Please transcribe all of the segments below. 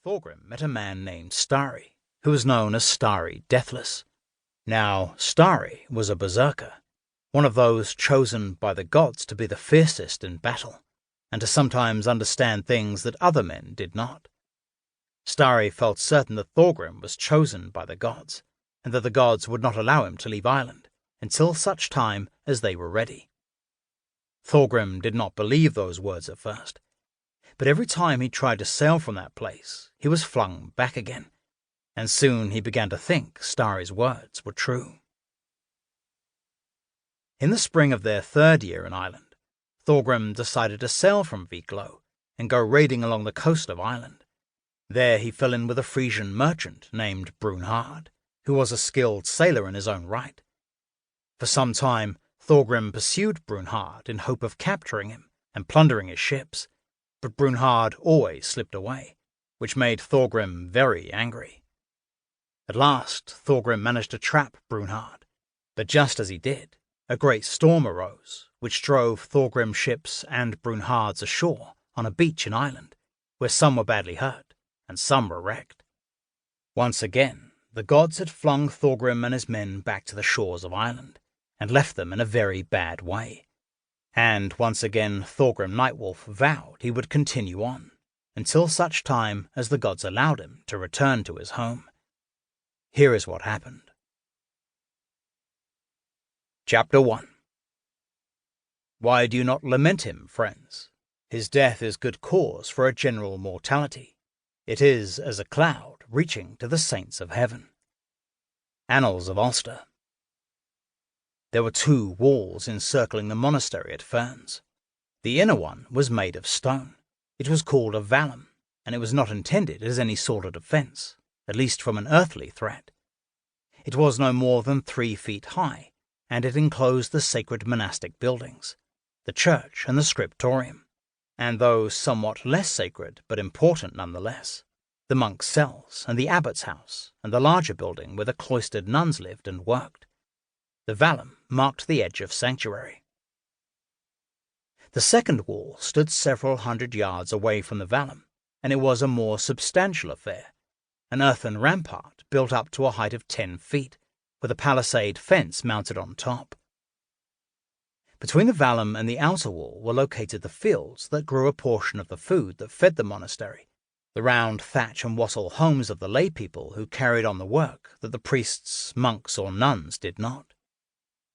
Thorgrim met a man named Starry, who was known as Starry Deathless. Now, Starry was a berserker, one of those chosen by the gods to be the fiercest in battle, and to sometimes understand things that other men did not. Starry felt certain that Thorgrim was chosen by the gods, and that the gods would not allow him to leave Ireland until such time as they were ready. Thorgrim did not believe those words at first, but every time he tried to sail from that place, he was flung back again, and soon he began to think Starry's words were true. In the spring of their 3rd year in Ireland, Thorgrim decided to sail from Wicklow and go raiding along the coast of Ireland. There he fell in with a Frisian merchant named Brunhard, who was a skilled sailor in his own right. For some time, Thorgrim pursued Brunhard in hope of capturing him and plundering his ships, but Brunhard always slipped away, which made Thorgrim very angry. At last, Thorgrim managed to trap Brunhard, but just as he did, a great storm arose, which drove Thorgrim's ships and Brunhard's ashore on a beach in Ireland, where some were badly hurt and some were wrecked. Once again, the gods had flung Thorgrim and his men back to the shores of Ireland, and left them in a very bad way. And once again Thorgrim Night Wolf vowed he would continue on, until such time as the gods allowed him to return to his home. Here is what happened. Chapter 1. Why do you not lament him, friends? His death is good cause for a general mortality. It is as a cloud reaching to the saints of heaven. Annals of Ulster. There were 2 walls encircling the monastery at Ferns. The inner one was made of stone. It was called a vallum, and it was not intended as any sort of defence, at least from an earthly threat. It was no more than 3 feet high, and it enclosed the sacred monastic buildings, the church and the scriptorium, and those somewhat less sacred but important nonetheless, the monks' cells and the abbot's house and the larger building where the cloistered nuns lived and worked. The vallum marked the edge of sanctuary. The second wall stood several hundred yards away from the vallum, and it was a more substantial affair, an earthen rampart built up to a height of 10 feet, with a palisade fence mounted on top. Between the vallum and the outer wall were located the fields that grew a portion of the food that fed the monastery, the round thatch and wattle homes of the lay people who carried on the work that the priests, monks, or nuns did not.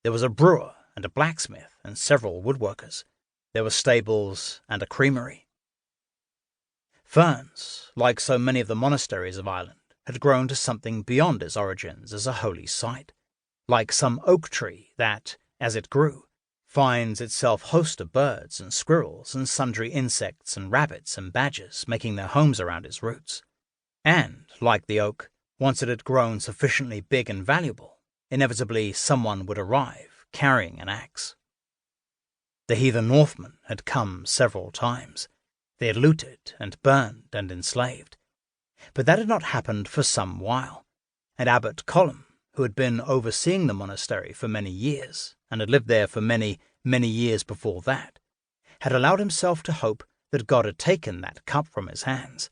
There was a brewer and a blacksmith and several woodworkers. There were stables and a creamery. Ferns, like so many of the monasteries of Ireland, had grown to something beyond its origins as a holy site, like some oak tree that, as it grew, finds itself host of birds and squirrels and sundry insects and rabbits and badgers making their homes around its roots. And, like the oak, once it had grown sufficiently big and valuable, inevitably someone would arrive carrying an axe. The heathen Northmen had come several times. They had looted and burned and enslaved. But that had not happened for some while, and Abbot Colum, who had been overseeing the monastery for many years, and had lived there for many, many years before that, had allowed himself to hope that God had taken that cup from his hands.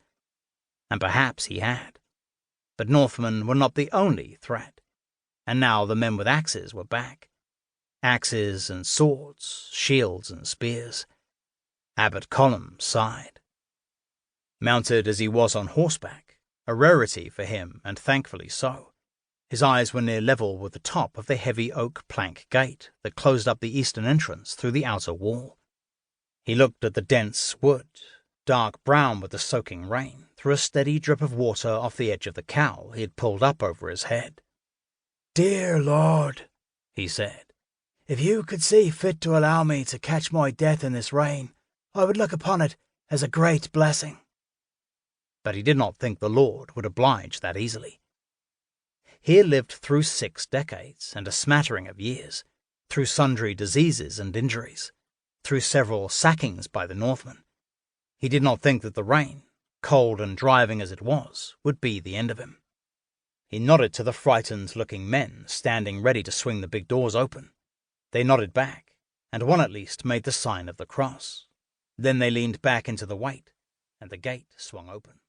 And perhaps he had. But Northmen were not the only threat, and now the men with axes were back. Axes and swords, shields and spears. Abbot Colum sighed. Mounted as he was on horseback, a rarity for him and thankfully so, his eyes were near level with the top of the heavy oak plank gate that closed up the eastern entrance through the outer wall. He looked at the dense wood, dark brown with the soaking rain, through a steady drip of water off the edge of the cowl he had pulled up over his head. "Dear Lord," he said, "if you could see fit to allow me to catch my death in this rain, I would look upon it as a great blessing." But he did not think the Lord would oblige that easily. He had lived through 6 decades and a smattering of years, through sundry diseases and injuries, through several sackings by the Northmen. He did not think that the rain, cold and driving as it was, would be the end of him. He nodded to the frightened-looking men standing ready to swing the big doors open. They nodded back, and one at least made the sign of the cross. Then they leaned back into the weight, and the gate swung open.